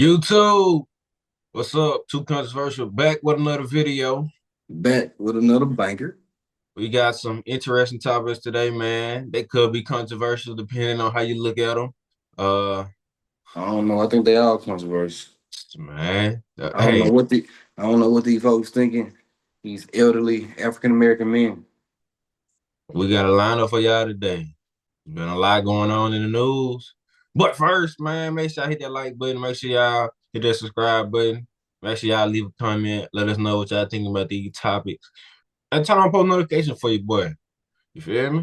YouTube, what's up? Too controversial. Back with another video. Back with another banker. We got some interesting topics today, man. They could be controversial depending on how you look at them. Uh, I don't know. I think they all controversial. man, I don't know hey, what the I don't know what these folks thinking. These elderly African American men. we got a lineup for y'all today. There's been a lot going on in the news. But first, man, make sure y'all hit that like button. Make sure y'all hit that subscribe button. Make sure y'all leave a comment. Let us know what y'all think about these topics. And turn on post notifications for you, boy. You feel me?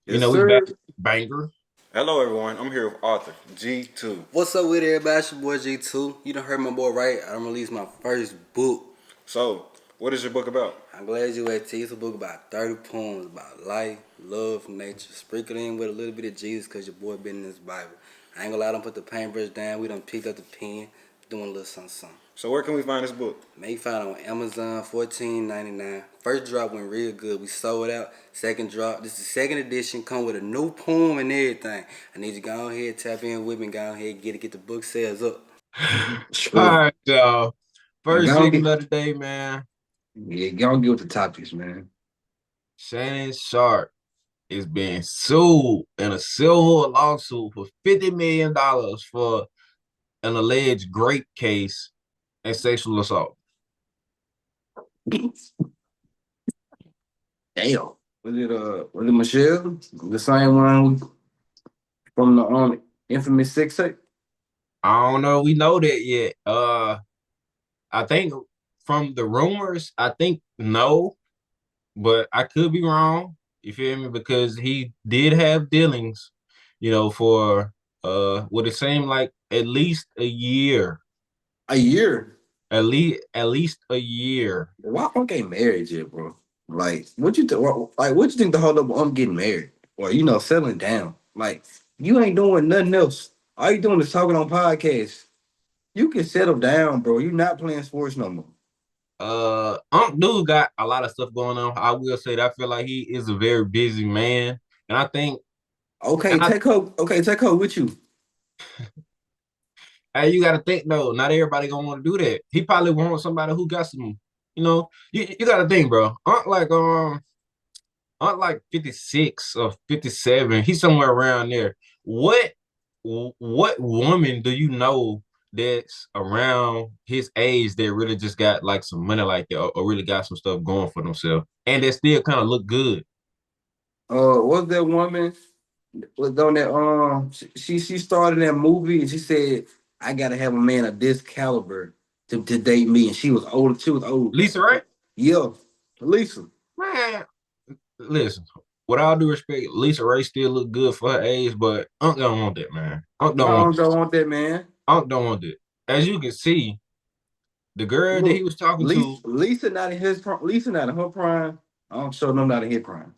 You Yes, know, we back sir. banger. Hello, everyone. I'm here with Arthur G2. What's up with everybody? It's your boy G2. You done heard my boy right. I done released my first book. So, what is your book about? I'm glad you at T. It's a book about 30 poems about life, love, nature. Sprinkled in with a little bit of Jesus because your boy been in this Bible. I ain't gonna lie, I done put the paintbrush down. We done picked up the pen, doing a little something, something. So, where can we find this book? Man, you find it on Amazon, $14.99. First drop went real good. We sold out. Second drop, this is the second edition. Come with a new poem and everything. I need you to go ahead, tap in with me, go ahead, get the book sales up. All Sure. right, y'all. And First go segment get of the day, man. go get with the topics, man. Shannon Sharpe is being sued in a civil lawsuit for $50 million for an alleged rape case and sexual assault. Damn. Was it Michelle? The same one from the infamous six tape? I don't know. We know that yet. I think from the rumors, I think no, but I could be wrong. You feel me? Because he did have dealings, for what it seemed like at least a year. A year. At least a year. Why aren't they married yet, bro? Like, what you think the hold up? I'm getting married, or settling down. Like, you ain't doing nothing else. All you doing is talking on podcasts. You can settle down, bro. You're not playing sports no more. Unc dude got a lot of stuff going on. I will say that I feel like he is a very busy man. And I think Okay, and I take her. Okay, take her with you. hey, you gotta think though, not everybody gonna want to do that. He probably wants somebody who got some, you gotta think, bro. Unc like 56 or 57. He's somewhere around there. What woman do you know that's around his age that really just got like some money like that, or really got some stuff going for themselves and that still kind of look good? Was that woman was on that? She started that movie and she said, "I gotta have a man of this caliber to date me," and she was old. She was old. Lisa, right? Yeah, Lisa. Man, listen, with all due respect, Lisa Ray still look good for her age, but Unc don't want that, man. Unc don't want No, don't want that, man. Unc don't want that. As you can see, the girl that he Look, was talking to, Lisa not in his prime. Lisa not in her prime. I don't show them not in his prime.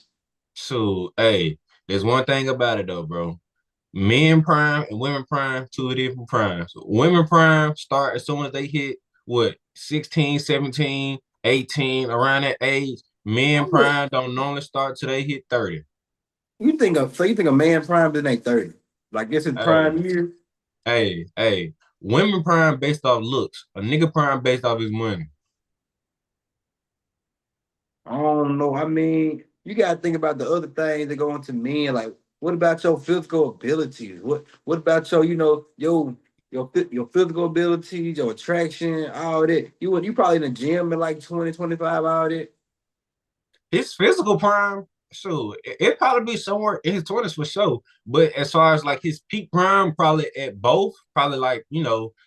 so hey, there's one thing about it though, bro. Men prime and women prime, two different primes. Women prime start as soon as they hit what 16, 17, 18, around that age. Men I'm look. prime don't normally start till they hit 30. You think a man prime then ain't 30? Like this is Hey, prime year? hey. Women prime based off looks. A nigga prime based off his money. I don't know. I mean, you gotta think about the other things that go into men. Like, what about your physical abilities? What about your physical abilities, your attraction, all that? You probably in the gym in like 20, 25, all that. His physical prime, so it probably be somewhere in his 20s for sure. But as far as like his peak prime, probably at both, probably like,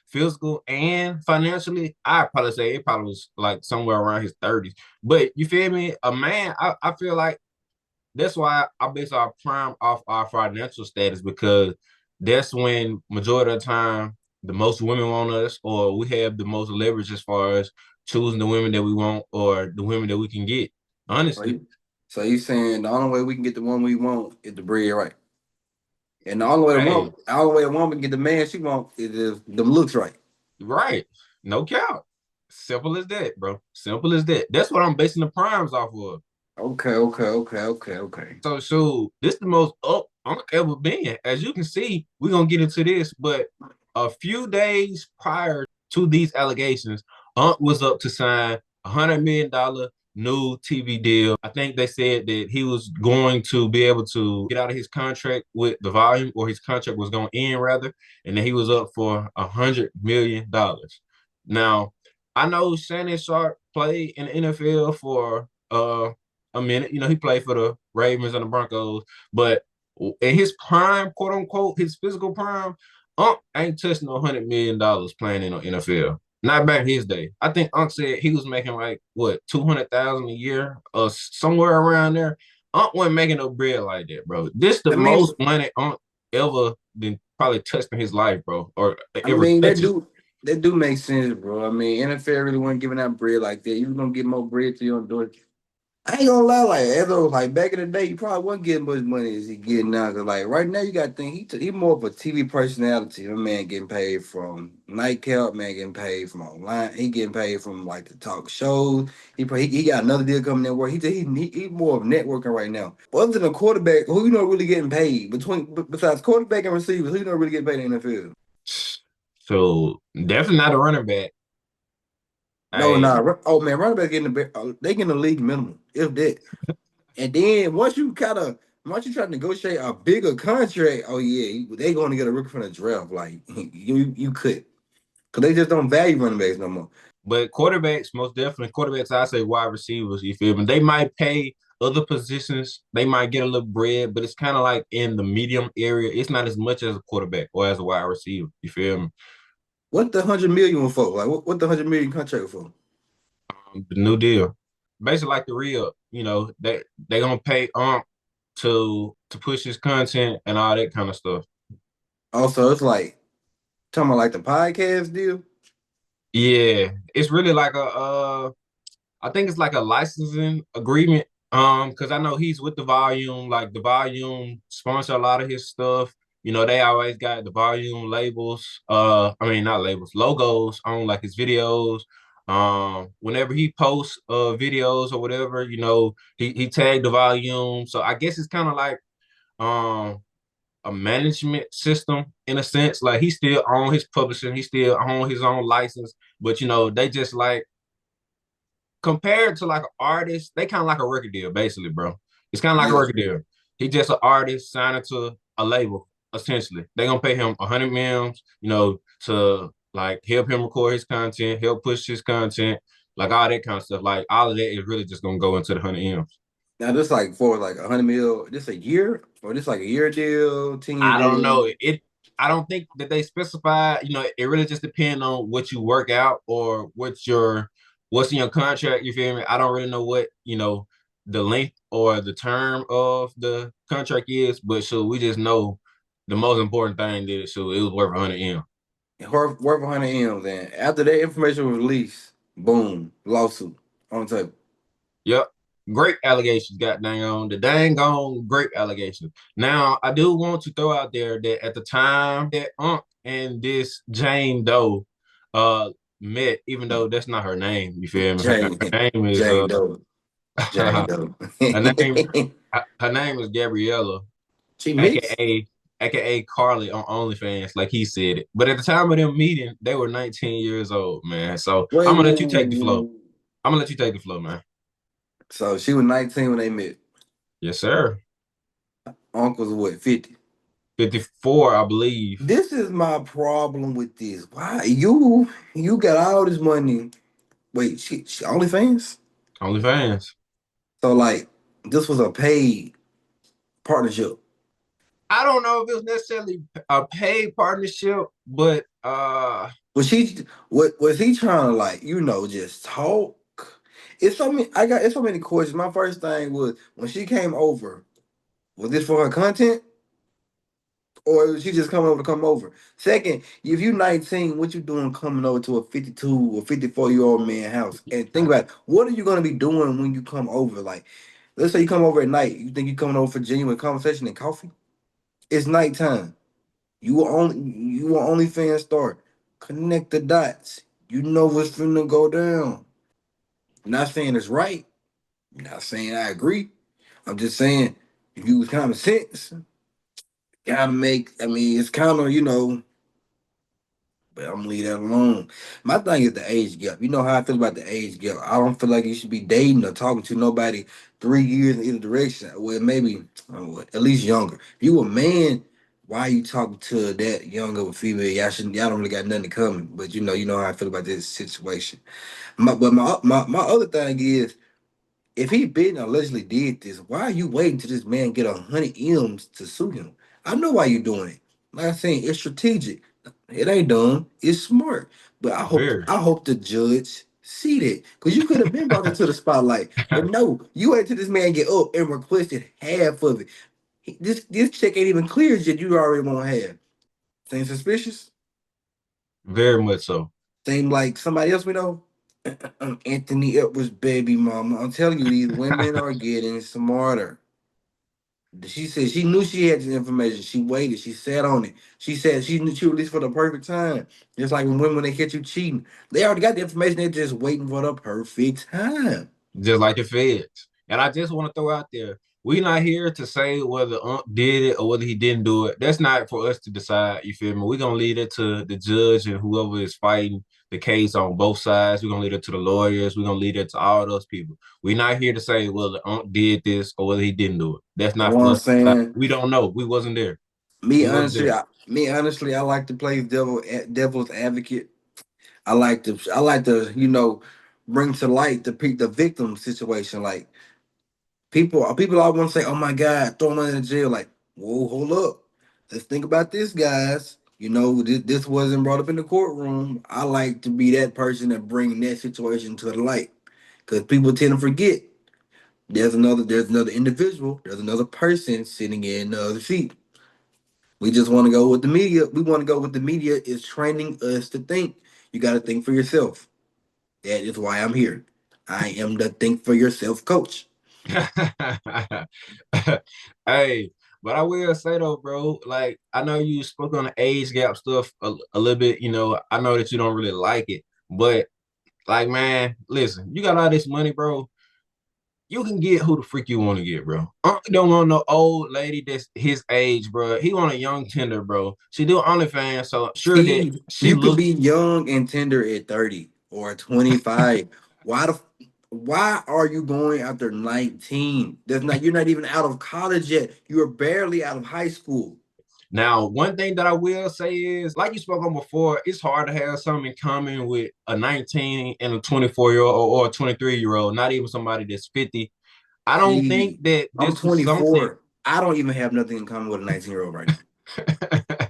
physical and financially, I'd probably say it probably was like somewhere around his 30s. But you feel me? A man, I feel like that's why I base our prime off our financial status because that's when majority of the time the most women want us or we have the most leverage as far as choosing the women that we want or the women that we can get. So Honestly. you, so you saying the only way we can get the one we want is the bread right, and Hey, the only way a woman can get the man she want is if them looks right. right. No count. Simple as that, bro. Simple as that. That's what I'm basing the primes off of. Okay. So this the most up I've ever been. As you can see, we're gonna get into this, but a few days prior to these allegations, Unc was up to sign $100 million new TV deal. I think they said that he was going to be able to get out of his contract with the volume, or his contract was going to end rather, and then he was up for $100 million. Now, I know Shannon Sharpe played in the NFL for a minute. He played for the Ravens and the Broncos, but in his prime, quote unquote, his physical prime, ain't touching no $100 million playing in the NFL. Not back in his day. I think Unc said he was making like what 200,000 a year, or somewhere around there. Unc wasn't making no bread like that, bro. This the I mean, most money Unc ever been probably touched in his life, bro, or I ever mean touching. that do make sense, bro. I mean, NFL really wasn't giving out bread like that. You gonna get more bread till you don't do it. I ain't gonna lie, like as though like back in the day, you probably wasn't getting much money as he getting now. Cause like right now, you got to think he more of a TV personality. My man getting paid from nightcap, man getting paid from online. He getting paid from like the talk shows. He got another deal coming in where he more of networking right now. But other than a quarterback, who you know really getting paid besides quarterback and receivers, who you know really getting paid in the NFL? So definitely not a running back. No, Hey, nah. Oh man, running back they getting the league minimum if that. And then once you try to negotiate a bigger contract, oh yeah, they going to get a rookie from the draft. Like you could, because they just don't value running backs no more. but quarterbacks, most definitely quarterbacks, I say wide receivers, you feel me? They might pay other positions, they might get a little bread, but it's kind of like in the medium area. It's not as much as a quarterback or as a wide receiver. You feel me? What the 100 million for? Like what the 100 million contract for? The new deal. Basically like the real, they gonna pay to push his content and all that kind of stuff. Also, it's like talking about like the podcast deal. Yeah. It's really like I think it's like a licensing agreement. Because I know he's with the volume, like the volume sponsor a lot of his stuff. They always got the volume labels, I mean not labels, logos on like his videos. Whenever he posts videos or whatever, he tagged the volume. So I guess it's kind of like um a management system in a sense. Like he still own his publishing, he still own his own license, but they just like compared to like an artist, they kind of like a record deal, basically, bro. It's kind of like a Yeah. record deal. He just an artist signing to a label, essentially. They gonna pay him 100 millions, to like help him record his content, help push his content, like all that kind of stuff. Like all of that is really just gonna go into the 100 M's. Now this like for like 100 mil, this a year or this like a year deal, 10 year I don't deal. know. I don't think that they specify, it really just depends on what you work out or what's in your contract, you feel me? I don't really know what, the length or the term of the contract is, but so we just know the most important thing that so it was worth 100 M. Worth 100 M's. And after that information was released, boom, lawsuit on the table. Yep. Great allegations, got dang on the dang on great allegations. Now, I do want to throw out there that at the time that Unc and this Jane Doe met, even though that's not her name, you feel me? Her Jane, name is Jane Doe, Jane her Doe. name her name is Gabriella, She mixed. aka Carly on OnlyFans, like he said it. But at the time of them meeting, they were 19 years old, man. So Wait, I'm gonna whoa, let you whoa, take the flow. whoa. I'm gonna let you take the flow, man. So she was 19 when they met. Yes, sir. Uncle's what, 50? 54, I believe. This is my problem with this. Why you got all this money? Wait, she OnlyFans? OnlyFans. So like this was a paid partnership. I don't know if it was necessarily a paid partnership, but What was he trying to like, just talk? It's so many questions. My first thing was when she came over, was this for her content? Or was she just coming over to come over? Second, if you 19, what you doing coming over to a 52 or 54-year-old man house? And think about it, what are you gonna be doing when you come over? Like, let's say you come over at night. You think you coming over for genuine conversation and coffee? It's nighttime. You were only fan star. Connect the dots. You know what's finna go down. Not saying it's right. Not saying I agree. I'm just saying if you was common sense, gotta make. I mean, it's kind of. But I'm gonna leave that alone. My thing is the age gap. You know how I feel about the age gap. I don't feel like you should be dating or talking to nobody 3 years in either direction. Well, maybe at least younger. If you a man, why are you talking to that young of a female? Y'all don't really got nothing in common. But you know how I feel about this situation. But my other thing is, if he been allegedly did this, why are you waiting till this man get 100 M's to sue him? I know why you doing it. Like I'm saying, it's strategic. It ain't dumb. It's smart. But I hope Very. I hope the judge see that. Because you could have been brought into the spotlight. But no, you wait till this man get up and requested half of it. This check ain't even cleared yet. You already want half. Seem suspicious? Very much so. Seem like somebody else we know? Anthony Edwards' baby mama. I'm telling you, these women are getting smarter. She said she knew she had this information. She waited. She sat on it. She said she knew she released for the perfect time. Just like when they catch you cheating, they already got the information. They're just waiting for the perfect time. Just like the feds. And I just want to throw out there, we're not here to say whether Unc did it or whether he didn't do it. That's not for us to decide. You feel me? We're gonna leave it to the judge and whoever is fighting the case on both sides. We're gonna leave it to the lawyers. We're gonna leave it to all those people. We're not here to say whether Unc did this or whether he didn't do it. That's You know not what for I'm us to decide. saying? We don't know. We wasn't there. Me We wasn't honestly, there. I like to play devil's advocate. I like to bring to light the victim situation. Like people all want to say, "Oh my God, throw him in jail." Like, whoa, hold up. Let's think about this, guys. This wasn't brought up in the courtroom. I like to be that person that bring that situation to the light, because people tend to forget. There's another individual. There's another person sitting in the other seat. We just want to go with the media. We want to go with the media is training us to think. You got to think for yourself. That is why I'm here. I am the think for yourself coach. Hey, but I will say though, bro, like I know you spoke on the age gap stuff a little bit, I know that you don't really like it, but like man, listen, you got all this money, bro. You can get who the freak you want to get, bro. Don't want no old lady that's his age, bro. He want a young tender, bro. She do OnlyFans, so I'm sure that See, she you could look be young and tender at 30 or 25. Why are you going after 19? That's not You're not even out of college yet. You're barely out of high school. Now, one thing that I will say is, like you spoke on before, it's hard to have something in common with a 19 and a 24-year-old or a 23-year-old, not even somebody that's 50. I don't think See, that I'm this was something. 24. I don't even have nothing in common with a 19-year-old right now.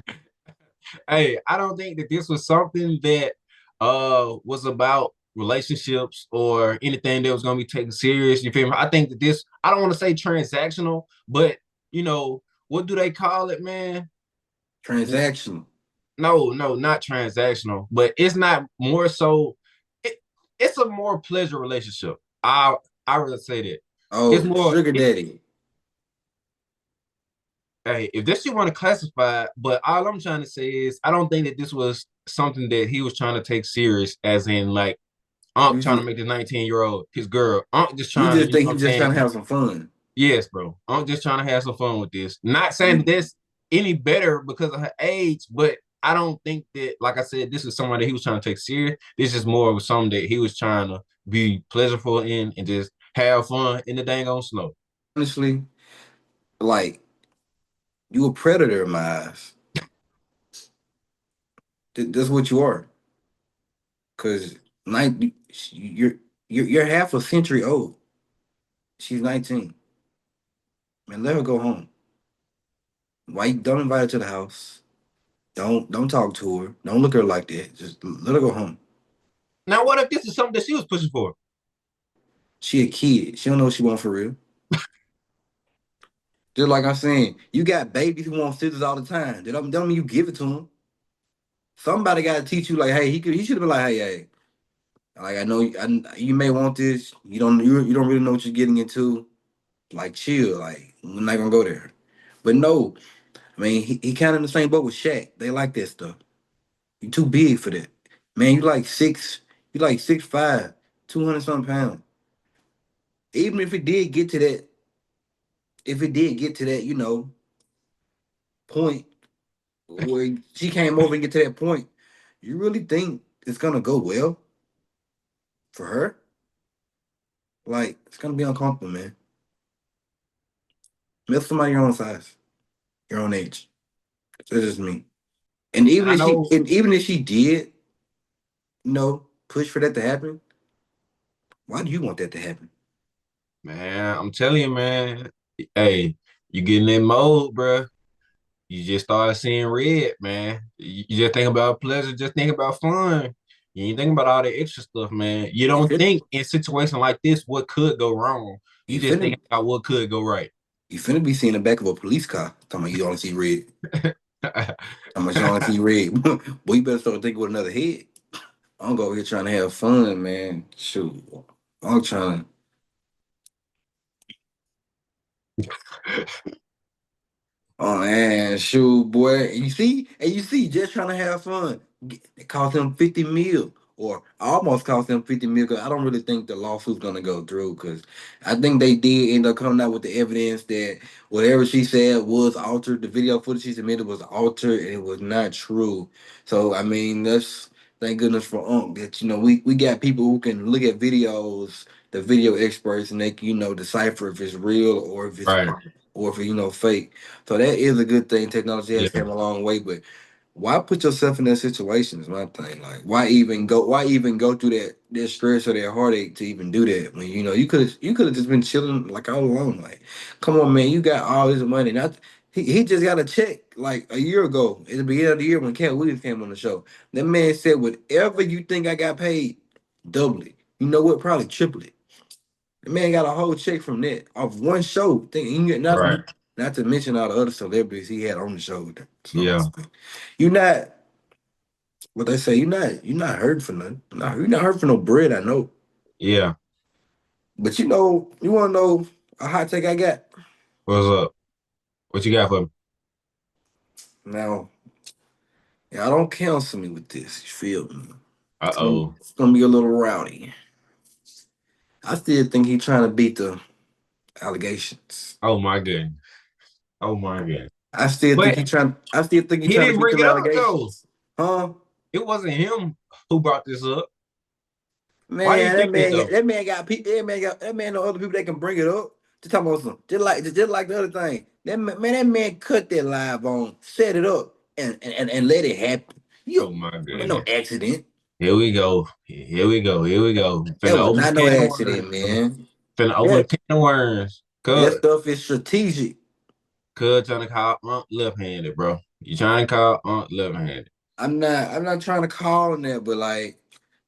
Hey, I don't think that this was something that was about relationships or anything that was gonna be taken serious. You feel me? I think that this, I don't want to say transactional, but what do they call it, man? Transactional. No, no, not transactional, but it's not more so. It, it's a more pleasure relationship. I would say that it's Oh, more. sugar daddy. Hey, if this you want to classify, but all I'm trying to say is I don't think that this was something that he was trying to take serious, as in like You Unc trying to just make this 19-year-old his girl. Unc just you trying to, just you know think what I'm he's just trying saying? to have some fun. Yes, bro. I'm just trying to have some fun with this. Not saying that You that's any better because of her age, but I don't think that, like I said, this is someone that he was trying to take serious. This is more of something that he was trying to be pleasureful in and just have fun in the dang on snow. honestly, like you a predator in my eyes. That's what you are. Cause you're you're half a century old. She's 19. Man, let her go home. Why you don't invite her to the house? Don't talk to her. Don't look at her like that. Just let her go home. Now, what if this is something that she was pushing for? She a kid. She don't know what she want for real. Just like I'm saying, you got babies who want scissors all the time. They don't mean you give it to them. Somebody got to teach you like, hey, he should have been like, hey, like I know you may want this. You don't really know what you're getting into. Like chill. Like we're not gonna go there. But no, I mean he kind of in the same boat with Shaq. They like that stuff. You too big for that. Man, you like 6'5", 200 something pounds. Even if it did get to that, if it did get to that, point where she came over and get to that point, You really think it's gonna go well for her? Like, it's gonna be uncomfortable, man. Met somebody your own size, your own age. That's just me. And I know, even if she did, push for that to happen, why do you want that to happen? man. I'm telling you, man. Hey, you get in that mode, bro. You just start seeing red, man. You just think about pleasure, just think about fun. You ain't think about all the extra stuff, man. You You don't fin think in situations like this what could go wrong. You you just think finna about what could go right. you finna be seeing the back of a police car. Talking about you only see red. Talking about you only see red. Boy, you better start thinking with another head. I'm go over here trying to have fun, man. Shoot. I'm trying. Oh man, shoot, boy. And you see, just trying to have fun. It cost him 50 mil, or almost cost him 50 mil. Cause I don't really think the lawsuit's gonna go through. Cause I think they did end up coming out with the evidence that whatever she said was altered. The video footage she submitted was altered, and it was not true. So I mean, that's thank goodness for that. We got people who can look at videos, the video experts, and they can decipher if it's real or if it's Right. or if it's fake. So that is a good thing. Technology has Yeah. came a long way, but why put yourself in that situation is my thing. Like why even go through that stress or that heartache to even do that when you could have just been chilling like all alone. Like, come on, man, you got all this money. Not he just got a check like a year ago at the beginning of the year when Cat Williams came on the show. That man said, whatever you think I got paid, double it. You know what? Probably triple it. The man got a whole check from that off one show. Right. Not to mention all the other celebrities he had on the show. So Yeah. you're not what they say. You're not hurting for nothing. No, you're not hurting for no bread. I know, Yeah. but you want to know a hot take I got What's up? What you got for me? now. Y'all don't counsel me with this. You feel me? Uh-oh. It's gonna be a little rowdy. I still think he's trying to beat the allegations. Oh my goodness. Oh my goodness. I still think But he's trying. I still think he's he trying to didn't beat bring them it up though. allegations. Huh? It wasn't him who brought this up. Why do you Man, think that though? that man got people. That man know other people that can bring it up. To talk about some, just like the other thing. That man cut that live on, set it up, and let it happen. Oh You my ain't no goodness. accident. Here we go. Here we go. Here we go. Finna That was open a not no can of accident, worms, bro. man. Finna open a That can of worms. that Cuz, stuff is strategic. cuz trying to call Unc left-handed, bro. You trying to call Unc left-handed. I'm not trying to call on that, but like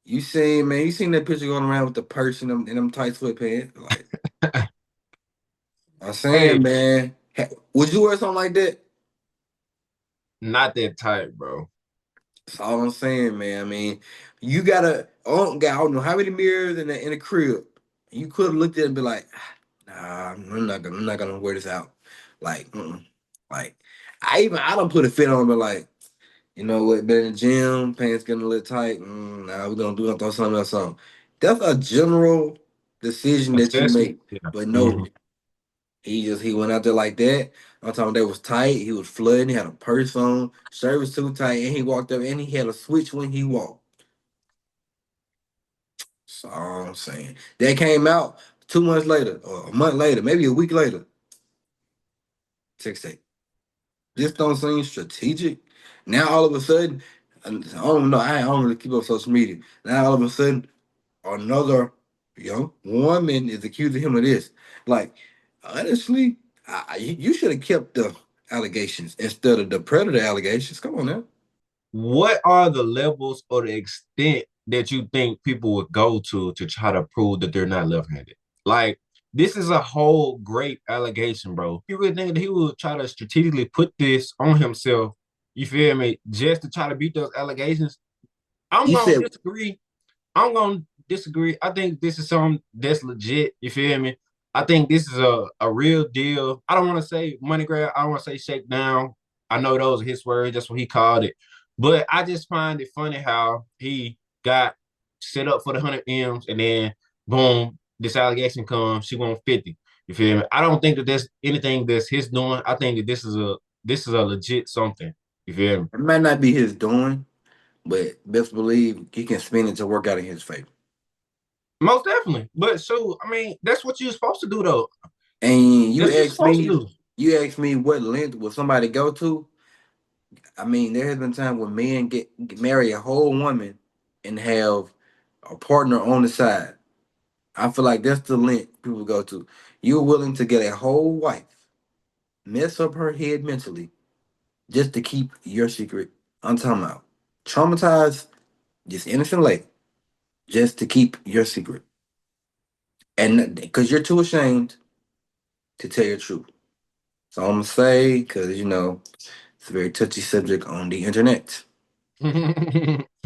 you seen that picture going around with the purse in them tight sweatpants. Like I'm Hey, saying, man, would you wear something like that? not that tight, bro. That's all I'm saying, man. I mean, you gotta. I don't know how many mirrors in the crib. You could have looked at it and be like, nah, I'm not gonna wear this out. Like, like I don't put a fit on, but like, you know what? Been in the gym, pants getting a little tight. Nah, we're gonna throw something else on. That's a general decision that you Assessment. make, Yeah. but no, Hmm. he went out there like that. I'm talking that was tight. He was flooding. He had a purse on. Shirt was too tight, and he walked up and he had a switch when he walked. So all I'm saying that came out 2 months later, or a month later, maybe a week later. Text tape. This don't seem strategic. Now all of a sudden, I don't know. I don't really keep up social media. Now all of a sudden, another young woman is accusing him of this. Like, honestly, you should have kept the allegations instead of the predator allegations. Come on now. What are the levels or the extent that you think people would go to try to prove that they're not left-handed? Like, this is a whole great allegation, bro. You really think that he would try to strategically put this on himself, you feel me, just to try to beat those allegations? I'm You gonna said disagree. I'm gonna disagree. I think this is something that's legit. You feel me? I think this is a real deal. I don't want to say money grab. I don't want to say shake down. I know those are his words. That's what he called it. But I just find it funny how he got set up for the 100 M's and then boom, this allegation comes. She won 50. You feel me? I don't think that there's anything that's his doing. I think that this is a legit something. You feel me? it might not be his doing, but best believe he can spin it to work out in his favor. Most definitely. But so I mean, that's what you're supposed to do though. And That's what you're supposed to do. you ask me what length will somebody go to? I mean, there has been times where men marry a whole woman and have a partner on the side. I feel like that's the length people go to. You're willing to get a whole wife, mess up her head mentally, just to keep your secret. I'm talking about traumatized, just innocent lady, just to keep your secret, and because you're too ashamed to tell your truth. So I'm gonna say, because it's a very touchy subject on the internet.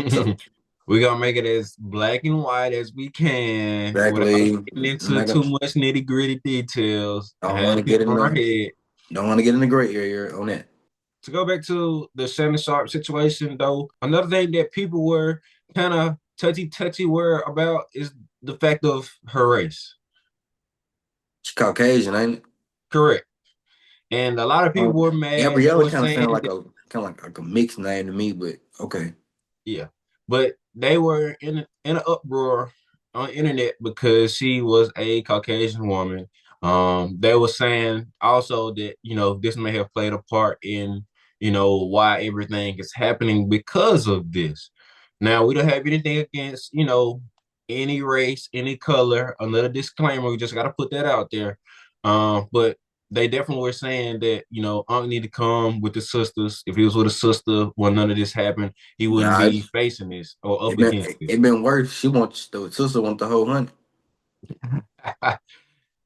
So We're gonna make it as black and white as we can without exactly, getting I'm into not gonna. too much nitty-gritty details and Don't want having to get people in on our the. head. Don't want to get in the gray area on that. To go back to the Shannon Sharpe situation, though, another thing that people were kind of touchy were about is the fact of her race. She's Caucasian, ain't it? Correct. And a lot of people were mad. They Gabriella were kind of saying sound like that, a mixed name to me, but okay. yeah, but they were in an uproar on the internet because she was a Caucasian woman. They were saying also that this may have played a part in why everything is happening because of this. Now we don't have anything against any race, any color. Another disclaimer, we just got to put that out there. But they definitely were saying that Unc need to come with the sisters. If he was with a sister when none of this happened, he wouldn't Nah, be facing this or up it been against this. it been worse. She wants the sister want the whole hundred.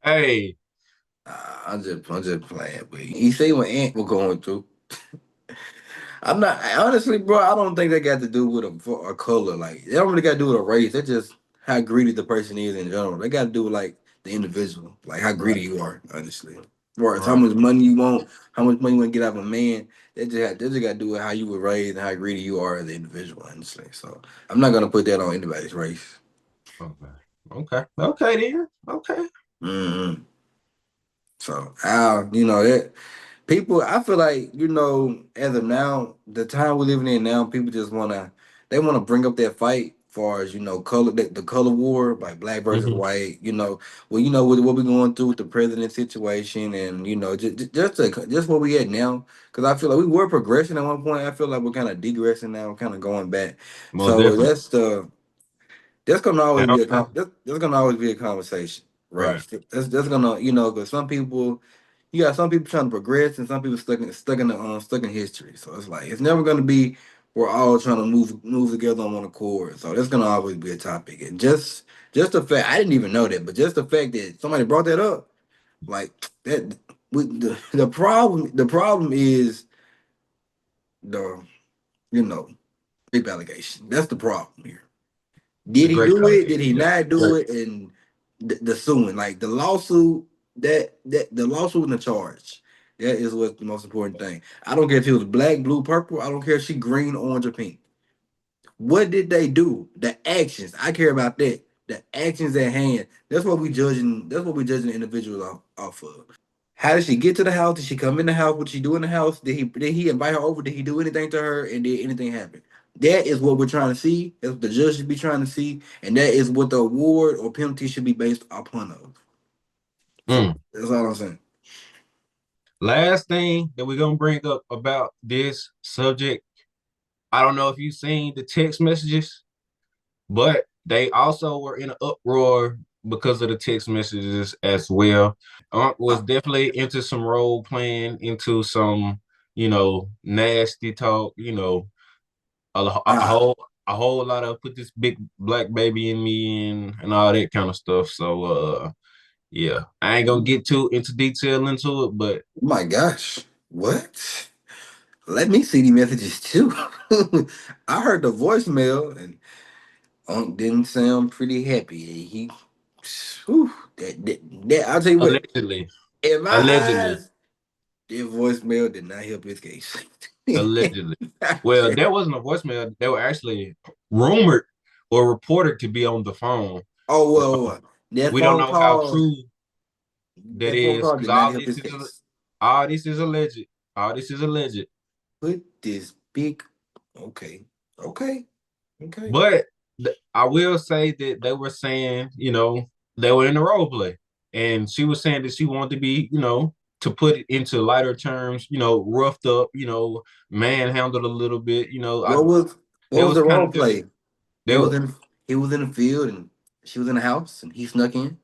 Hey, I'm just playing. But he say what Ant was going through. I'm not honestly, bro. I don't think they got to do with a color. Like they don't really got to do with a race. They just how greedy the person is in general. They got to do with like the individual, like how greedy right, you are. Honestly, or it's how right. much money you want, how much money you want to get out of a man. They just got to do with how you were raised and how greedy you are as an individual. Honestly, so I'm not gonna put that on anybody's race. Okay, okay then. Okay. hmm So, that people, I feel like, as of now, the time we're living in now, people just they wanna bring up that fight far as, color, the color war, like black versus Hmm. white, well, with what we're going through with the president situation and, just where we at now. Cause I feel like we were progressing at one point. I feel like we're kind of degressing now, kind of going back. Most So definitely. that's gonna always be Now, that's gonna always be a conversation, right. race. That's gonna because some people you got some people trying to progress and some people stuck in history. So it's like it's never gonna be we're all trying to move together on one accord. So that's gonna always be a topic. And just the fact I didn't even know that, but just the fact that somebody brought that up, like that with the problem is the you know rape allegation. That's the problem here. The Did he great do it? Did allegation. he Yeah. not do it? And the suing, like the lawsuit, that the lawsuit and the charge. That is what's the most important thing. I don't care if he was black, blue, purple. I don't care if she green, orange, or pink. What did they do? The actions. I care about that. The actions at hand. That's what we judging. That's what we judging the individual off of. How did she get to the house? Did she come in the house? What did she do in the house? Did he invite her over? Did he do anything to her? And did anything happen? That is what we're trying to see. That's what the judge should be trying to see, and that is what the award or penalty should be based upon of. So Mm. that's all I'm saying. Last thing that we're gonna bring up about this subject. I don't know if you've seen the text messages, but they also were in an uproar because of the text messages as well. Was Uh, definitely into some role playing, into some, nasty talk, a uh, a whole lot of put this big black baby in me and all that kind of stuff. So yeah, I ain't gonna get too into detail into it, but my gosh, what? Let me see the messages too. I heard the voicemail, and Unc didn't sound pretty happy. Whew, I'll tell you what. allegedly, In my allegedly, eyes, their voicemail did not help his case. allegedly. Well, there wasn't a voicemail. They were actually rumored or reported to be on the phone. Oh Uh, well, that we don't phone know how call, true that that phone is call because did not help his case. all this is alleged. All this is alleged. Put this big, okay. Okay. Okay. But I will say that they were saying, they were in the role play. And she was saying that she wanted to be, to put it into lighter terms, roughed up, manhandled a little bit. What was what It was was the kind role of good. play? He They was were, in he was in the field and she was in the house and he snuck in.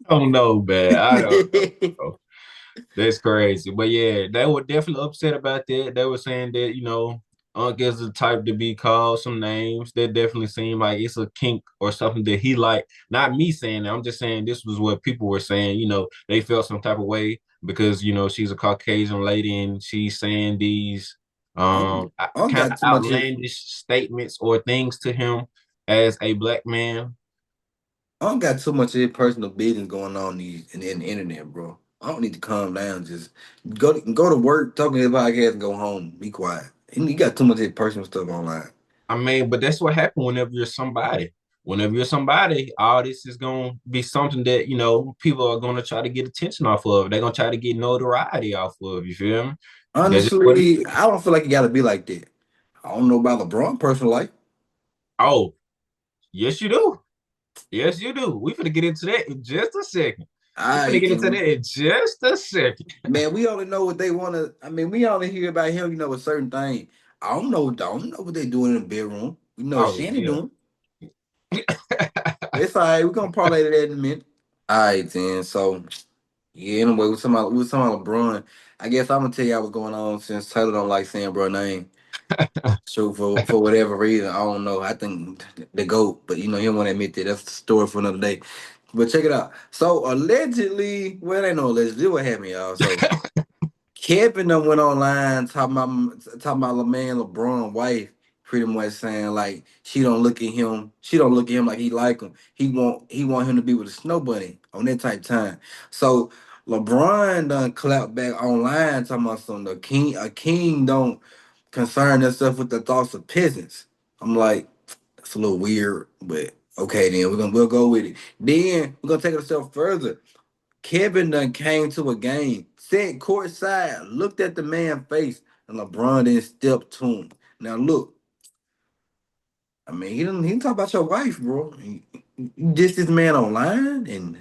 I don't know, man. I don't know, bro. That's crazy. But yeah, they were definitely upset about that. They were saying that, Unc is the type to be called some names. That definitely seemed like it's a kink or something that he liked. Not me saying that. I'm just saying this was what people were saying. They felt some type of way because, she's a Caucasian lady and she's saying these Unc, Unc kind got of too much. outlandish statements or things to him as a black man. I don't got too much of his personal business going on in the internet, bro. I don't need to calm down. Just go to work, talk to his podcast, and go home. Be quiet. He got too much of his personal stuff online. I mean, but that's what happened whenever you're somebody. Whenever you're somebody, all this is gonna be something that people are gonna try to get attention off of. They're gonna try to get notoriety off of. You feel me? That's just what it Honestly, is. I don't feel like it got to be like that. I don't know about LeBron personal life. Oh, yes, you do. Yes, you do. We finna get into that in just a second. We finna I get into can, that in just a second. man. We only know what they want to. I mean, we only hear about him. A certain thing. I don't know. Don't know what they doing in the bedroom. We know what Oh Shannon yeah. doing. It's all right. We're gonna parlay to that in a minute. All right, then. So yeah. Anyway, we was talking about LeBron. I guess I'm gonna tell y'all what's going on since Taylor don't like saying bro name. So for whatever reason, I don't know. I think the goat, but he don't want to admit that. That's the story for another day. But check it out. So allegedly, well, it ain't no allegedly. What happened, y'all? So Kevin done went online talking about my man LeBron wife, pretty much saying like she don't look at him like he like him. He want him to be with a snow bunny on that type time. So LeBron done clapped back online talking about some a king don't concern himself with the thoughts of peasants. I'm like, that's a little weird, but okay then we'll go with it. Then we're gonna take it a step further. Kevin done came to a game, sat courtside, looked at the man's face, and LeBron didn't step to him. Now look, I mean, he didn't talk about your wife, bro. You dissed this man online, and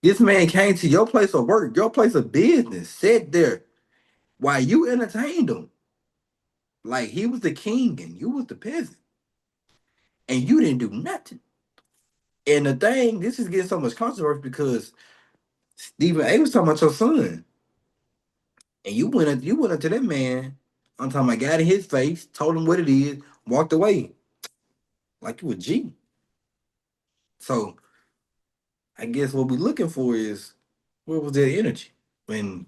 this man came to your place of work, your place of business, sat there while you entertained him. Like he was the king and you was the peasant, and you didn't do nothing. And the thing, this is getting so much controversy because Stephen A was talking about your son. And you went up to that man. I'm talking about got in his face, told him what it is, walked away like you a G. So I guess what we're looking for is where was that energy when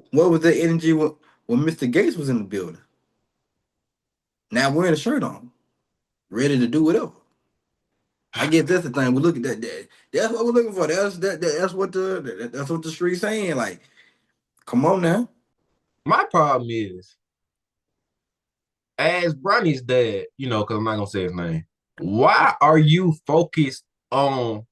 what was that energy when Mr. Gates was in the building? Now wearing a shirt on, ready to do whatever. I guess that's the thing. We look at that's what we're looking for. That's what the street's saying. Like, come on now. My problem is, as Bronny's dad, because I'm not gonna say his name. Why are you focused on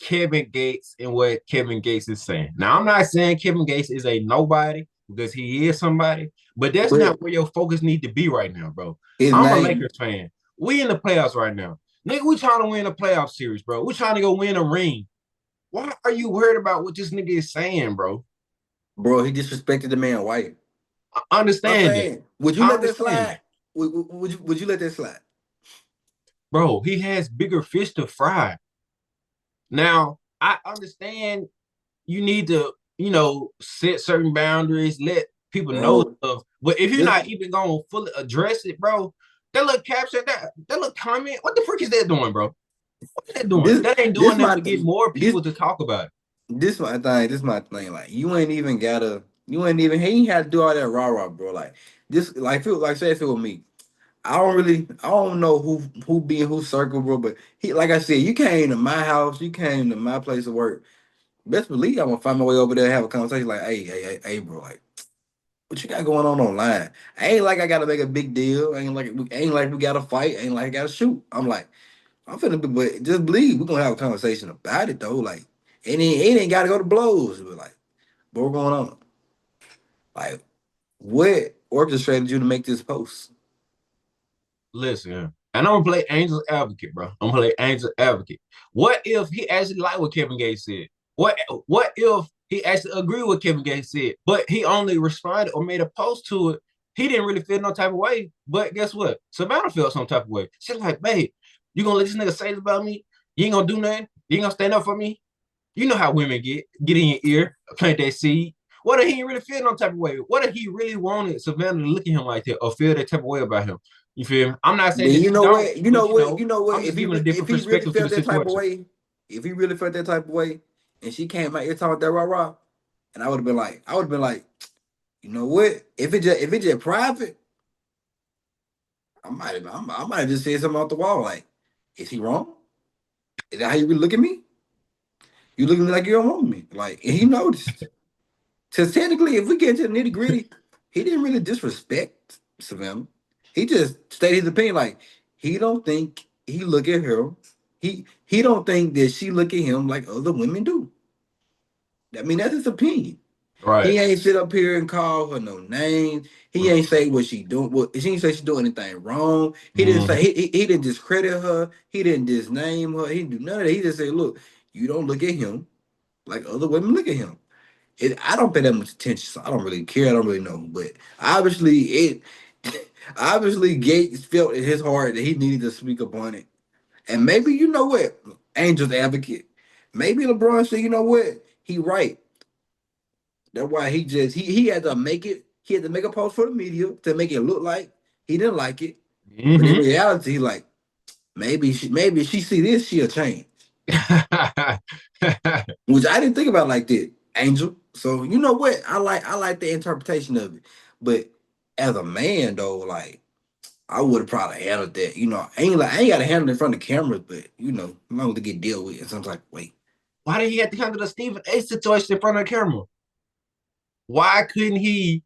Kevin Gates and what Kevin Gates is saying? Now, I'm not saying Kevin Gates is a nobody because he is somebody, but that's But not where your focus need to be right now, bro. his I'm a name, Lakers fan. We in the playoffs right now. Nigga, we trying to win a playoff series, bro. We trying to go win a ring. Why are you worried about what this nigga is saying, bro? bro, he disrespected the man white. I I'm understand it. saying, would you I let that understand it. slide? Would you let that slide? Bro, he has bigger fish to fry. Now, I understand you need to, set certain boundaries, let people know Bro, stuff. But if you're this not even going to fully address it, bro, that little caption, that little comment, what the frick is that doing, bro? What is that doing? this That ain't this doing nothing my to get th- more this people to talk about it. this my thing. This my thing. Like you ain't even he ain't had to do all that rah rah, bro. Like this, like feel like say if it was me. I don't know who be in whose circle, bro. But he, like I said, you came to my house, you came to my place of work. Best believe I'm gonna find my way over there and have a conversation. Like, hey, bro. Like, what you got going on online? Ain't like I gotta make a big deal. Ain't like we gotta fight. Ain't like I gotta shoot. I'm like, I'm finna be, but just believe we're gonna have a conversation about it though. Like, it ain't gotta go to blows. But like, But what's going on? Like, what orchestrated you to make this post? Listen, and I'm gonna play Angel's advocate, bro. I'm gonna play Angel's advocate. What if he actually liked what Kevin Gates said? What if he actually agreed with Kevin Gates said, but he only responded or made a post to it? He didn't really feel no type of way. But guess what? Savannah felt some type of way. She's like, babe, you gonna let this nigga say this about me? You ain't gonna do nothing? You ain't gonna stand up for me? You know how women get in your ear, plant that seed. What if he didn't really feel no type of way? What if he really wanted Savannah to look at him like that or feel that type of way about him? You feel me? I'm not saying Then that you she know don't, what? You know but what? You know what? I'm just giving a If different he really perspective to the felt that type of situation. way, if he really felt that type of way, and she came out here talking that rah rah, and I would have been like, you know what? If it just private, I might have just said something off the wall. Like, is he wrong? Is that how you really look at me? You look at me like you don't want me. Like, and he noticed. Because technically, if we get into the nitty gritty, he didn't really disrespect Savannah. He just stated his opinion. Like, he don't think he look at her. He don't think that she look at him like other women do. I mean, that's his opinion. Right. He ain't sit up here and call her no names. He ain't say what she doing. What she ain't say she doing anything wrong. He didn't say Mm-hmm. he didn't discredit her. He didn't disname her. He didn't do none of that. He just said, "Look, you don't look at him like other women look at him." I don't pay that much attention, so I don't really care. I don't really know. But obviously, it obviously Gates felt in his heart that he needed to speak up on it. And maybe you know what, Angels advocate. Maybe LeBron said, you know what, he right. That's why he had to make it. He had to make a post for the media to make it look like he didn't like it. But in Mm-hmm. reality, like maybe if she see this, she'll change. Which I didn't think about like that, Angel. So you know what? I like the interpretation of it. But as a man though, like I would have probably handled that. You know, I ain't gotta handle it in front of cameras, but you know, as long as to get dealt with in some type of way. Why did he have to handle the Stephen A situation in front of the camera? Why couldn't he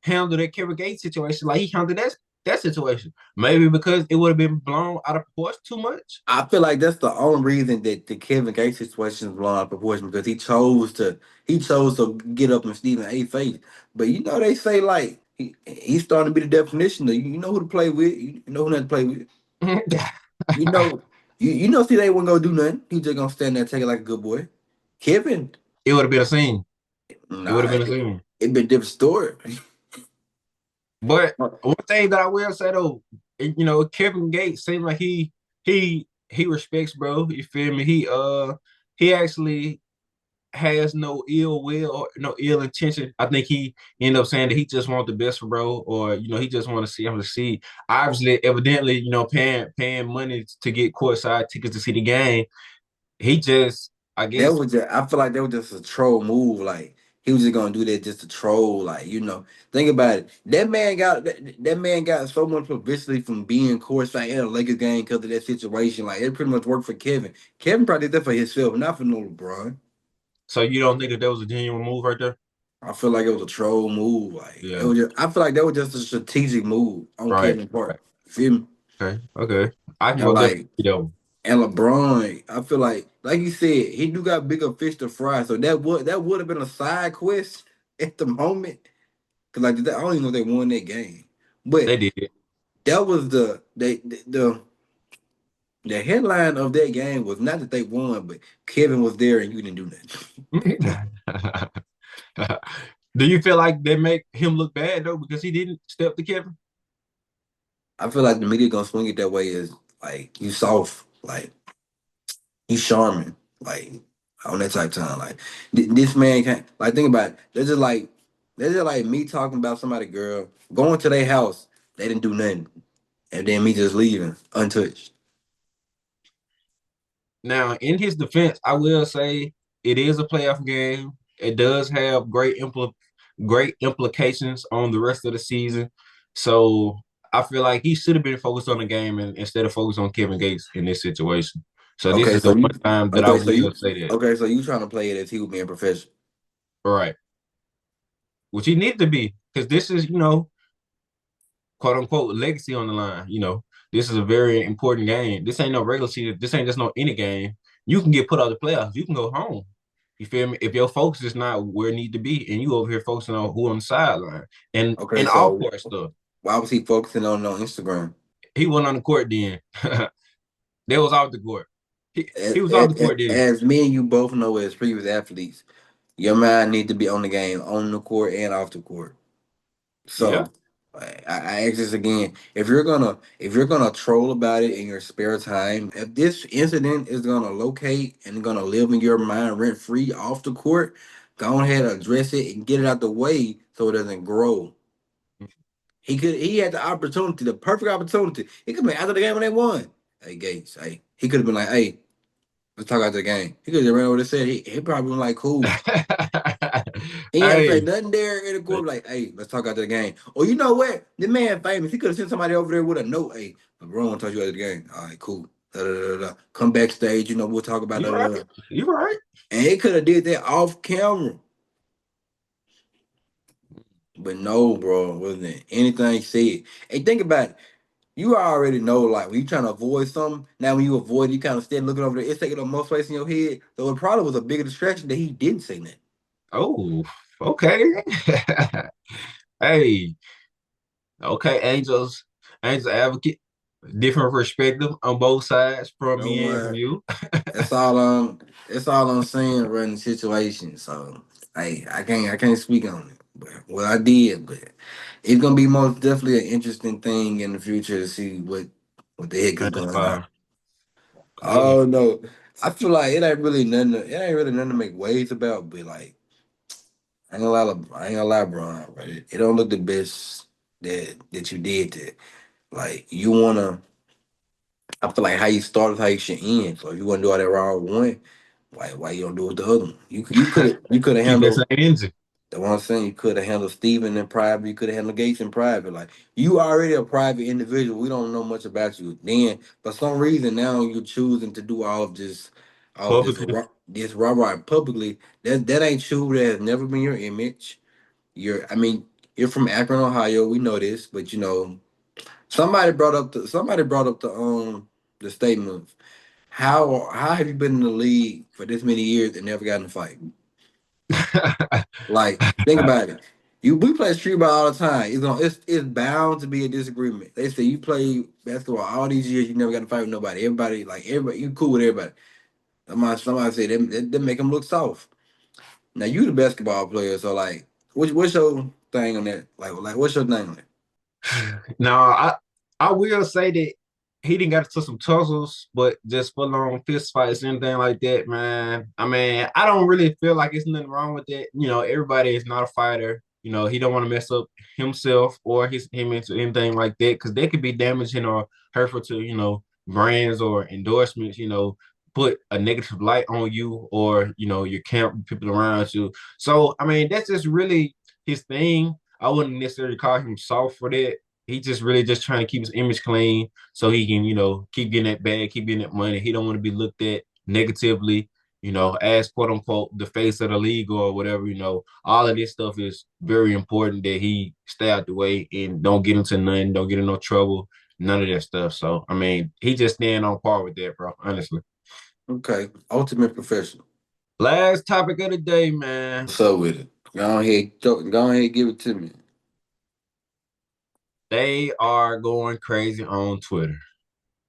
handle that Kevin Gates situation like he handled that situation? Maybe because it would have been blown out of proportion too much. I feel like that's the only reason that the Kevin Gates situation is blown out of proportion because he chose to get up in Stephen A. face. But you know they say like he's starting to be the definition of you know who to play with, you know who not to play with. It You know you know Stephen A. wasn't gonna do nothing. He just gonna stand there and take it like a good boy. Kevin, would have been a scene. It would nah, have been a scene. it been a different story. But one thing that I will say though, Kevin Gates seems like he respects bro. You feel me? He actually has no ill will or no ill intention. I think he ended up saying that he just wants the best for bro, or he just want to see him to see. Obviously, evidently, paying money to get courtside tickets to see the game. He just, I That guess, was just, I feel like that was just a troll move. Like he was just gonna do that just to troll. Like think about it. That man got so much publicity from being courtside in a Lakers game because of that situation. Like it pretty much worked for Kevin. Kevin probably did that for himself, not for no LeBron. so you don't think that was a genuine move right there? I feel like it was a troll move. Like it Yeah, was just, I feel like that was just a strategic move on right. Kevin's part. Right. Feel me? Okay, okay. I can And most definitely like see that one. And LeBron, I feel like you said, he do got bigger fish to fry. So that would have been a side quest at the moment. Cause like I don't even know if they won that game. They But did. that was the headline of that game was not that they won, but Kevin was there and you didn't do nothing. Do you feel like they make him look bad though because he didn't step to Kevin? I feel like the media gonna swing it that way is like you soft, like he's charming, like on that type of time. Like this man can't like think about it. They're just like me talking about somebody girl going to their house. They didn't do nothing, and then me just leaving untouched. Now, in his defense, I will say it is a playoff game. It does have great implications on the rest of the season. So I feel like he should have been focused on the game instead of focused on Kevin Gates in this situation. So this Okay, is so the you one time that I okay, so will you say that. okay, so you trying to play it as he was being professional. All right. Which he needed to be, because this is, quote unquote legacy on the line. This is a very important game. This ain't no regular season. This ain't just no any game. You can get put out of the playoffs. You can go home. You feel me? If your focus is not where it need to be, and you over here focusing on who on the sideline Okay, and all so court stuff, why was he focusing on Instagram? he wasn't on the court then. They was off the court. He was off the As, court then. as me and you both know as previous athletes, your mind need to be on the game, on the court and off the court. Yeah. So I ask this again: if you're gonna troll about it in your spare time, if this incident is gonna locate and gonna live in your mind rent free off the court, go ahead and address it and get it out the way so it doesn't grow. He had the opportunity, the perfect opportunity. He could have been after the game when they won. Hey Gates, hey, he could have been like, hey, let's talk after the game. He could have ran over and said he probably been like, cool. He ain't say Hey, nothing there in the court, like, hey, let's talk after the game. Or you know what? The man famous. He could have sent somebody over there with a note. Hey, LeBron talk to you after the game. All right, cool. Da, da, da, da. Come backstage, we'll talk about you da, right. da, da. You right. And he could have did that off camera. But no, bro, wasn't anything said. Hey, think about it. You already know, like, when you trying to avoid something, now when you avoid it, you kind of stand looking over there, it's taking up more space in your head. So it probably was a bigger distraction that he didn't say nothing. Oh, okay. Hey, okay, Angels advocate. Different perspective on both sides from Don't me and from worry. you. That's all that's all I'm saying running the situation. So hey, I can't speak on it. But well I did, but it's gonna be most definitely an interesting thing in the future to see what the heck is going on. Transpire. Okay. Oh no. I feel like it ain't really nothing to make waves about, but like I ain't gonna lie, bro. But it don't look the best that you did that. Like you wanna I feel like how you started, how you should end. So if you want to do all that raw one, why you don't do it the other one? You could have Keep that handled same energy. the one I'm saying. You could have handled Steven in private. You could have handled Gates in private. Like you already a private individual. We don't know much about you. Then for some reason now you're choosing to do all of Publicly. this raw publicly. That ain't true. That has never been your image. I mean, you're from Akron, Ohio. We know this, but somebody brought up the statement. How have you been in the league for this many years and never got in a fight? Like, think about it. We play street ball all the time. It's bound to be a disagreement. They say you play basketball all these years, you never got in a fight with nobody. Everybody, you cool with everybody. Somebody say they make them look soft. Now you the basketball player, so like, what's your thing on that? Like what's your thing on that? No, I will say that he didn't get into some tussles, but just full on fist fights, anything like that, man. I mean, I don't really feel like it's nothing wrong with that. Everybody is not a fighter. He don't want to mess up himself or him into anything like that because they could be damaging or hurtful to, brands or endorsements, put a negative light on you or, your camp, people around you. So, I mean, that's just really his thing. I wouldn't necessarily call him soft for that. He just really just trying to keep his image clean so he can, keep getting that bag, keep getting that money. He don't want to be looked at negatively, as quote unquote the face of the league or whatever, all of this stuff is very important that he stay out the way and don't get into nothing, don't get in no trouble, none of that stuff. So I mean, he just stand on par with that, bro, honestly. Okay, ultimate professional. Last topic of the day, man. What's up with it? Go ahead, give it to me. They are going crazy on Twitter.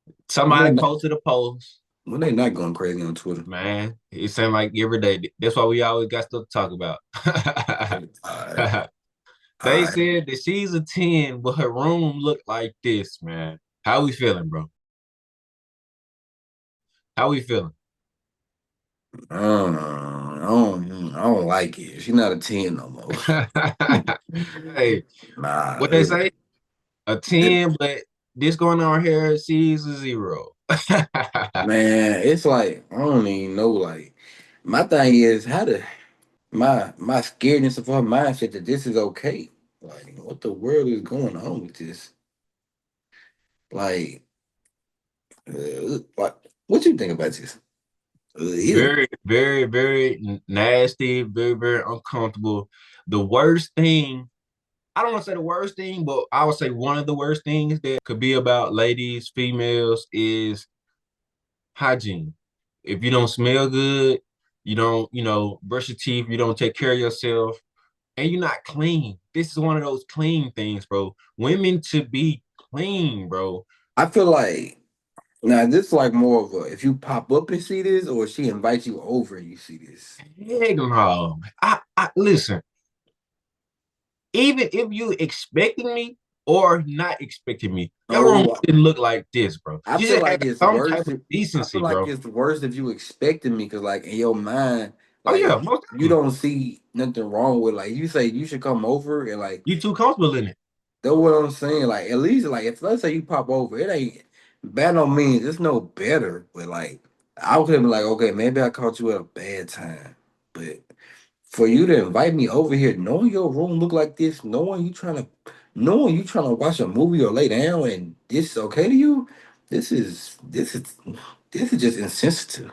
When they Somebody not, posted a post. when they not going crazy on Twitter. Man, it seems like every day. That's why we always got stuff to talk about. Alright, They alright. said that she's a 10, but her room looked like this, man. How we feeling, bro? How we feeling? I don't like it. She's not a 10 no more. Hey, Nah, what they say? A 10, but this going on here, she's a 0. man, it's like I don't even know. Like my thing is how to my scaredness of her mindset that this is okay. Like what the world is going on with this? Like, like what you think about this? Ew. Very, very, very nasty, very, very uncomfortable. The worst thing I don't want to say the worst thing, but I would say one of the worst things that could be about ladies, females, is hygiene. If you don't smell good, you don't, brush your teeth, you don't take care of yourself, and you're not clean. This is one of those clean things, bro. Women to be clean, bro. I feel like now this is like more of a if you pop up and see this, or she invites you over and you see this. Heck no. I listen, even if you expecting me or not expecting me, your room No, didn't look like this, bro. I You feel just have like it's some worse. type of I feel decency, like bro. it's worse if you expecting me, because like in your mind, Oh like yeah, most you definitely. don't see nothing wrong with like you say you should come over and like You too comfortable in it. that's what I'm saying. Like at least like if let's say you pop over, it ain't bad no means it's no better. But like I would have been like, okay, maybe I caught you at a bad time. But for you to invite me over here, knowing your room look like this, knowing you trying to watch a movie or lay down and this is okay to you, this is this is this is just insensitive.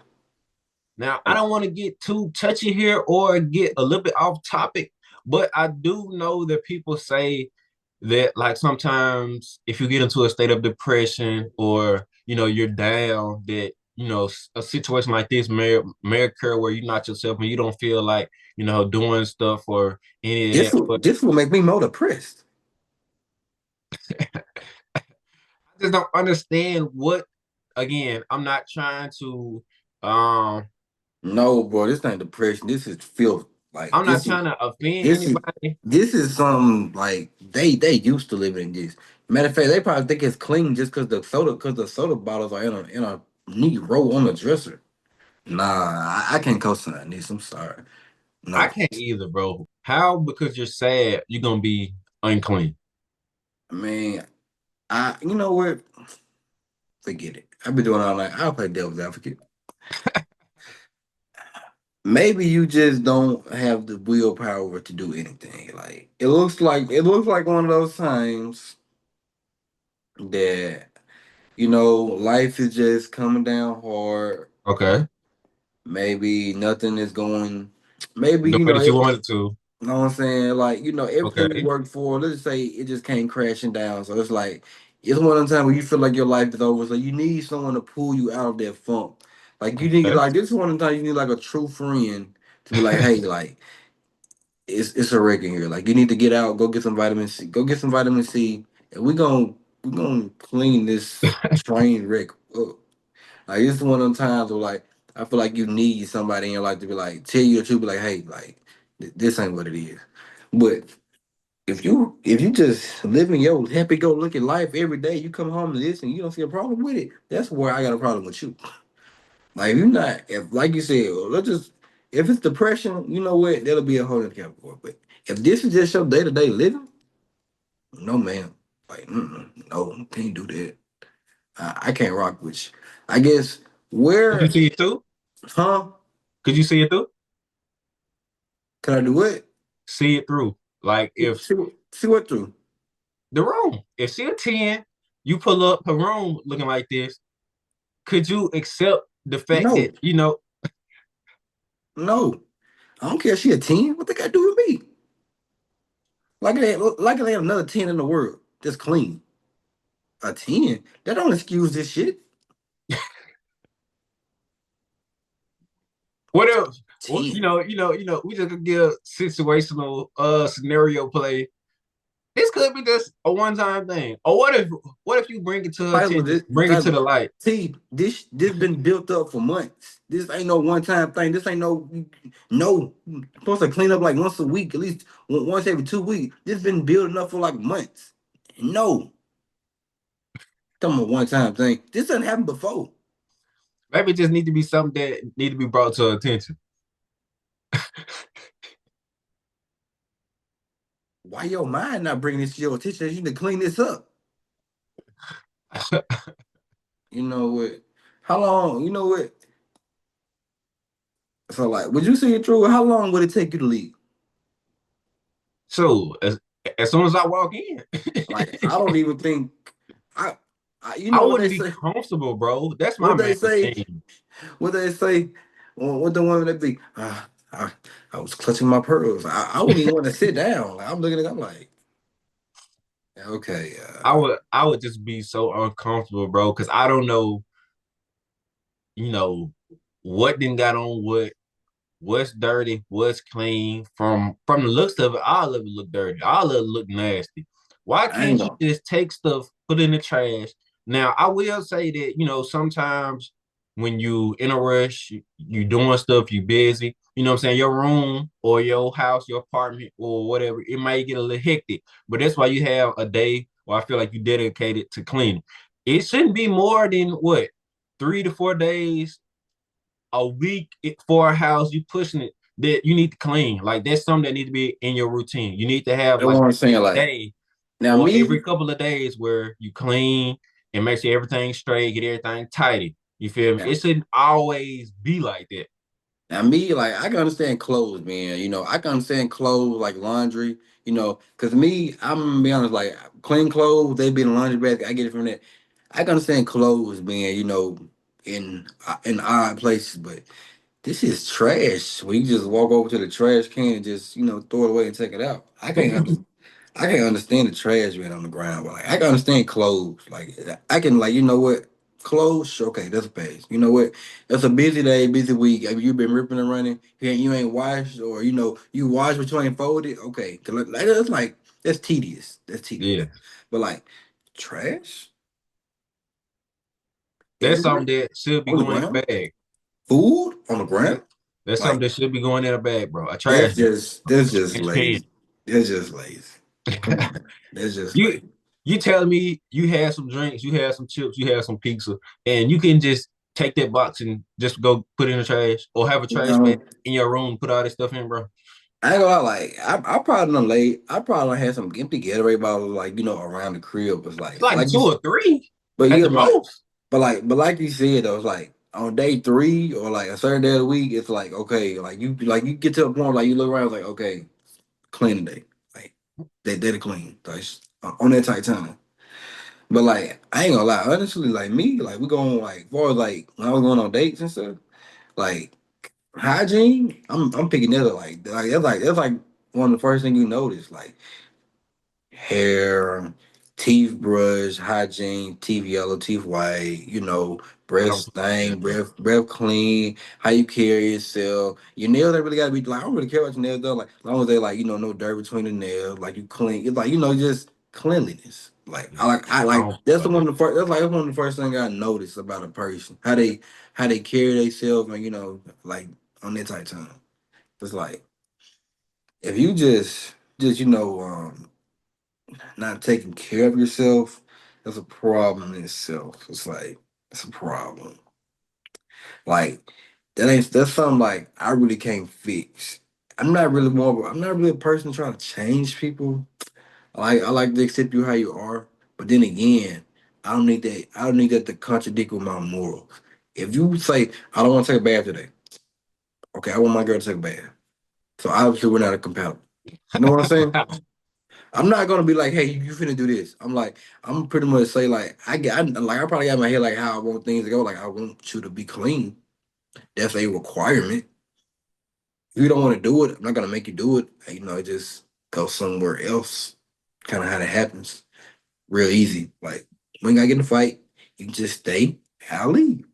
Now, I don't want to get too touchy here or get a little bit off topic, but I do know that people say that like sometimes if you get into a state of depression or you're down, that a situation like this may occur where you're not yourself and you don't feel like doing stuff or any of that. But This will make me more depressed. I just don't understand what. Again, I'm not trying to. No, bro, this ain't depression. This is filth. Like I'm not trying to offend this is anybody. this is some like they used to live in this. Matter of fact, they probably think it's clean just because the soda bottles are in a neat row on the dresser. Nah, I can't co-sign this. I'm sorry. I No, can't either, bro. How? Because you're sad, you're gonna be unclean. I mean, I you know what? Forget it. I've been doing all night. I'll play devil's advocate. Maybe you just don't have the willpower to do anything. Like it looks like one of those times that life is just coming down hard. Okay. Maybe nothing is going. Maybe The way that you wanted to. you know what I'm saying. Like everything you Okay. worked for. Let's just say it just came crashing down. So it's like it's one of the times where you feel like your life is over. So you need someone to pull you out of that funk. Like you need Okay. like this is one of the times you need like a true friend to be like, hey, like it's a wreck in here. Like you need to get out, go get some vitamin C, go get some vitamin C, and we gonna clean this train wreck up. Like it's one of them times where like I feel like you need somebody in your life to be like tell you the truth, be like, hey, like this ain't what it is. But if you just living your happy go looking life every day, you come home to this and you don't see a problem with it. That's where I got a problem with you. Like if you're not, if like you said, well, let's just if it's depression, you know what, that'll be a whole other category. But if this is just your day to day living, no man, like no, can't do that. I can't rock with you. I guess Could you where, see it through? huh? Could you see it through? Can I do it? See it through. Like if See what through? the room, if she a 10, you pull up her room looking like this, could you accept the fact that, No, no. I don't care if she a 10. What they got to do with me? Like they have another 10 in the world that's clean. A 10? That don't excuse this shit. what else? Well, 10. we just could give situational scenario play. This could be just a one-time thing. Or what if you bring it to her Tyler, attention, bring it to Tyler, the light? see, this been built up for months. This ain't no one time thing. This ain't no supposed to clean up like once a week, at least once every 2 weeks. This been building up for like months. No, talking about one time thing. This doesn't happen before. Maybe it just need to be something that need to be brought to her attention. Why your mind not bringing this to your attention? You need to clean this up. You know what? How long? You know what? So like, would you see it through? How long would it take you to leave? So as soon as I walk in, Like, I don't even think I, you I know what they wouldn't be say? comfortable, bro. That's my What main they say? thing. What they say? What the women that be? I was clutching my pearls. I wouldn't even want to sit down. Like, I'm looking at. I'm like, okay. I would just be so uncomfortable, bro, because I don't know, you know, what then got on what. what's dirty, what's clean. From the looks of it, all of it look dirty. All of it look nasty. Why I ain't can't you gonna. just take stuff, put it in the trash? Now, I will say that, sometimes when you in a rush, you doing stuff, you busy, what I'm saying, your room or your house, your apartment or whatever, it might get a little hectic. But that's why you have a day where I feel like you dedicated to cleaning. It shouldn't be more than what, 3 to 4 days a week for a house. You pushing it that you need to clean. Like that's something that needs to be in your routine. You need to have That's like what I'm saying. a Like day now, or every me, couple of days where you clean and make sure everything's straight, get everything tidy. You feel me? now, It shouldn't always be like that. now me, like I can understand clothes, man. I can understand clothes like laundry. Cause me, I'm gonna be honest, like clean clothes, they be in the laundry basket. I get it from that. I can understand clothes, man. In odd places, but this is trash. We just walk over to the trash can and just throw it away and take it out. I can't understand the trash being on the ground, but like I can understand clothes. Like I can like what clothes. Sure, okay, that's a pass. You know what? That's a busy day, busy week. If you've been ripping and running, you ain't washed, or you washed but you ain't folded. Okay, 'cause that's tedious. That's tedious. Yeah. But like trash That's everywhere something that should be on the going in a ground, bag. food on the That, ground. that's something Like that should be going in a bag, bro. A trash that's bag. just that's just And can. lazy. That's just lazy. Come on, that's just You lazy. you telling me you had some drinks, you had some chips, you had some pizza, and you can just take that box and just go put it in the trash or have a You trash bag know. in your room, put all this stuff in, bro. I ain't gonna lie, like I probably done had some empty Gatorade bottles like around the crib. It's It's like like two you, or three but at yeah, the most. but like you said though, it's like on day three or like a certain day of the week, it's like okay, like you get to a point like you look around, it's like okay, cleaning day, like they clean, like on that tight time. But like I ain't gonna lie, honestly, like me, like we going like far as like when I was going on dates and stuff, like hygiene, I'm picking that up that's like one of the first thing you notice, like hair, teeth brush, hygiene, teeth yellow, teeth white, What breath I'm talking about, stain, bro. breath clean, how you carry yourself. Your nails ain't really gotta be like I don't really care about your nails though. Like as long as they like, no dirt between the nails, like you clean. It's like, just cleanliness. Like Yeah, I I like don't that's the about one that. of the first that's like one of the first things I noticed about a person. How they carry themselves and like on that type of time. It's like if you just not taking care of yourself, that's a problem in itself. It's like it's a problem. Like that's something like I really can't fix. I'm not really a person trying to change people. I like to accept you how you are, but then again, I don't need that to contradict with my morals. If you say I don't want to take a bath today, okay, I want my girl to take a bath. So obviously we're not compatible. You know what I'm saying? I'm not gonna be like, hey, you finna do this. I'm pretty much say like, I probably got in my head like how I want things to go. Like I want you to be clean. That's a requirement. If you don't want to do it, I'm not gonna make you do it. Just go somewhere else. Kind of how that happens. Real easy. Like we ain't gotta get in a fight. You can just stay. I'll leave.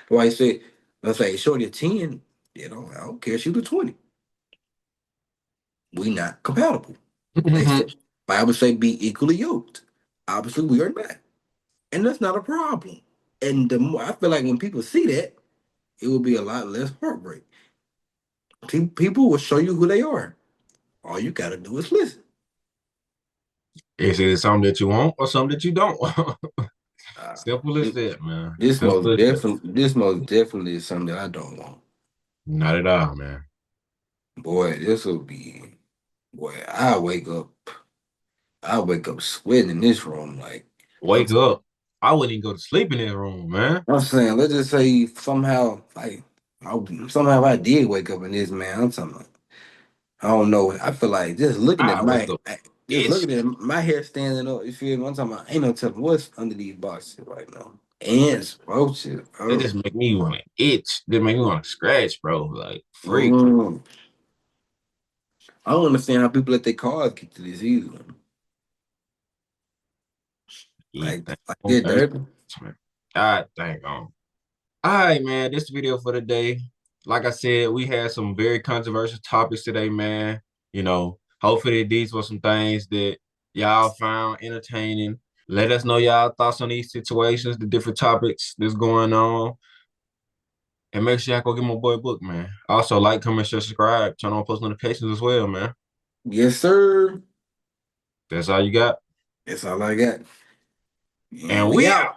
Why I say, let's say shorty a 10, I don't care. Shoot a 20. We not compatible. They said Bible say be equally yoked. Obviously, we are not. And that's not a problem. And the more I feel like when people see that, it will be a lot less heartbreak. People will show you who they are. All you gotta do is listen. Is it something that you want or something that you don't want? Uh, Simple as this, that, man. this Simple most as that. definitely, this most definitely is something that I don't want. Not at all, man. Boy, this will be. Boy, I wake up sweating in this room. Like I'm, Wake up. I wouldn't even go to sleep in that room, man. I'm saying, let's just say somehow, somehow I did wake up in this man. I'm talking about. I don't know. I feel like I wake up just itch. looking at my hair standing up. You feel me? I'm talking about ain't no telling what's under these boxes right now. Ants, roaches. It Oh, just make me want to itch. It make me want to scratch, bro. Like freak. mm. I don't understand how people let their cars get to this either. Eat Like that like on they're Thursday, dirty. man. God dang on. All right, man. This video for the day. like I said, we had some very controversial topics today, man. Hopefully these were some things that y'all found entertaining. Let us know y'all thoughts on these situations, the different topics that's going on. And make sure y'all go get my boy a book, man. Also, like, comment, share, subscribe, turn on post notifications as well, man. Yes, sir. That's all you got. That's all I got. And And we we out. out.